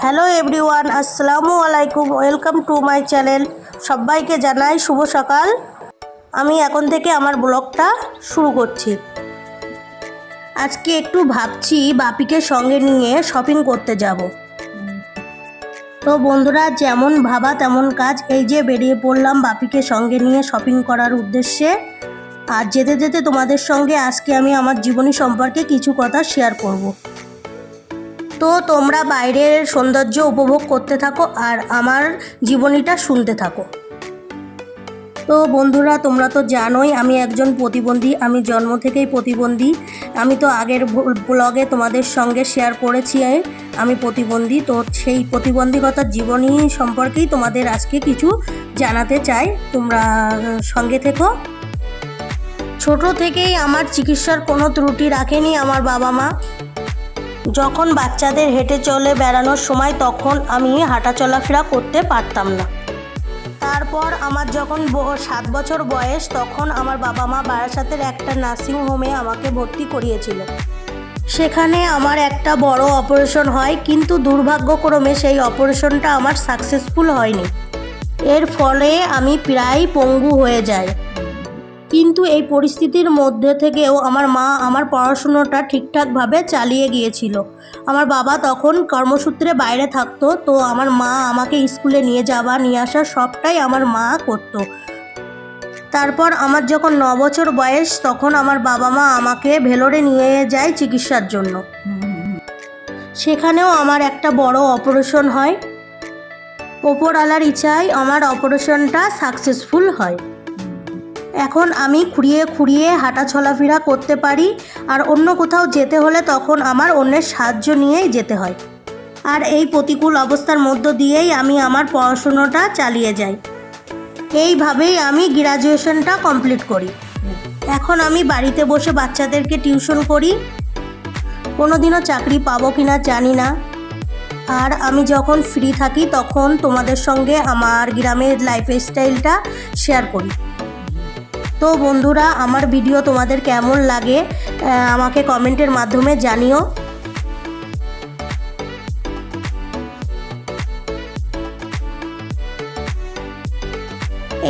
Hello everyone, আসসালামু আলাইকুম। Welcome to my channel. সবাইকে জানাই শুভ সকাল। আমি এখন থেকে আমার ব্লগটা শুরু করছি। আজকে একটু ভাবছি বাপিকে সঙ্গে নিয়ে শপিং করতে যাব। তো বন্ধুরা, যেমন ভাবা তেমন কাজ। এই যে বেরিয়ে পড়লাম বাপিকে সঙ্গে নিয়ে শপিং করার উদ্দেশ্যে। আর যেতে যেতে তোমাদের সঙ্গে আজকে আমি আমার জীবনী সম্পর্কে কিছু কথা শেয়ার করব। তো তোমরা বাইরের সৌন্দর্য উপভোগ করতে থাকো আর আমার জীবনীটা শুনতে থাকো। তো বন্ধুরা, তোমরা তো জানোই আমি একজন প্রতিবন্ধী। আমি জন্ম থেকেই প্রতিবন্ধী। আমি তো আগের ব্লগে তোমাদের সঙ্গে শেয়ার করেছি আমি প্রতিবন্ধী। তো সেই প্রতিবন্ধকতার জীবনী সম্পর্কেই তোমাদের আজকে কিছু জানাতে চাই। তোমরা সঙ্গে থেকো। ছোট থেকেই আমার চিকিৎসার কোনো ত্রুটি রাখেনি আমার বাবা মা। যখন বাচ্চাদের হেঁটে চলে বেড়ানোর সময় তখন আমি হাঁটা চলাফেরা করতে পারতাম না। তারপর আমার যখন 7 বছর বয়স তখন আমার বাবা মা বারাসাতের একটা নার্সিং হোমে আমাকে ভর্তি করিয়েছিল। সেখানে আমার একটা বড় অপারেশন হয়, কিন্তু দুর্ভাগ্যক্রমে সেই অপারেশনটা আমার সাকসেসফুল হয়নি। এর ফলে আমি প্রায় পঙ্গু হয়ে যাই। কিন্তু এই পরিস্থিতির মধ্যে থেকেও আমার মা আমার পড়াশুনোটা ঠিকঠাকভাবে চালিয়ে গিয়েছিল। আমার বাবা তখন কর্মসূত্রে বাইরে থাকতো, তো আমার মা আমাকে স্কুলে নিয়ে যাওয়া নিয়ে আসা সবটাই আমার মা করতো। তারপর আমার যখন 9 বছর বয়স তখন আমার বাবা মা আমাকে ভেলোরে নিয়ে যায় চিকিৎসার জন্য। সেখানেও আমার একটা বড় অপারেশন হয়। ওপরওয়ালার ইচ্ছায় আমার অপারেশনটা সাকসেসফুল হয়। এখন আমি খুঁড়িয়ে খুঁড়িয়ে হাঁটা চলাফেরা করতে পারি। আর অন্য কোথাও যেতে হলে তখন আমার অন্যের সাহায্য নিয়েই যেতে হয়। আর এই প্রতিকূল অবস্থার মধ্য দিয়েই আমি আমার পড়াশুনোটা চালিয়ে যাই। এইভাবেই আমি গ্র্যাজুয়েশনটা কমপ্লিট করি। এখন আমি বাড়িতে বসে বাচ্চাদেরকে টিউশন করি। কোনোদিনও চাকরি পাবো কিনা জানি না। আর আমি যখন ফ্রি থাকি তখন তোমাদের সঙ্গে আমার গ্রামের লাইফস্টাইলটা শেয়ার করি। তো বন্ধুরা, আমার ভিডিও তোমাদের কেমন লাগে আমাকে কমেন্টের মাধ্যমে জানিও।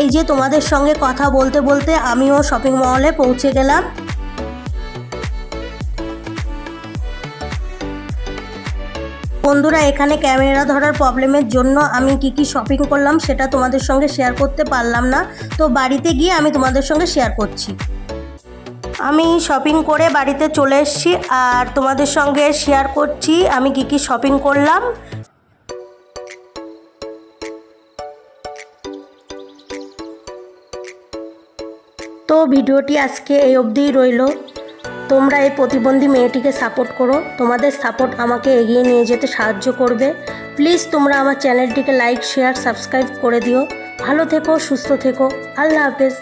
এই যে তোমাদের সঙ্গে কথা বলতে বলতে আমিও শপিং মলে পৌঁছে গেলাম। বন্ধুরা, এখানে ক্যামেরা ধরার প্রবলেমের জন্য আমি কি শপিং করলাম সেটা তোমাদের সঙ্গে শেয়ার করতে পারলাম না। তো বাড়িতে গিয়ে আমি তোমাদের সঙ্গে শেয়ার করছি। আমি শপিং করে বাড়িতে চলে এসেছি আর তোমাদের সঙ্গে শেয়ার করছি আমি কি শপিং করলাম। তো ভিডিওটি আজকে এই অবধিই রইল। তোমরা এই প্রতিবন্ধী মেয়েটিকে সাপোর্ট করো। তোমাদের সাপোর্ট আমাকে এগিয়ে নিয়ে যেতে সাহায্য করবে। প্লিজ তোমরা আমার চ্যানেলটিকে লাইক, শেয়ার, সাবস্ক্রাইব করে দিও। ভালো থেকো, সুস্থ থেকো। আল্লাহ হাফেজ।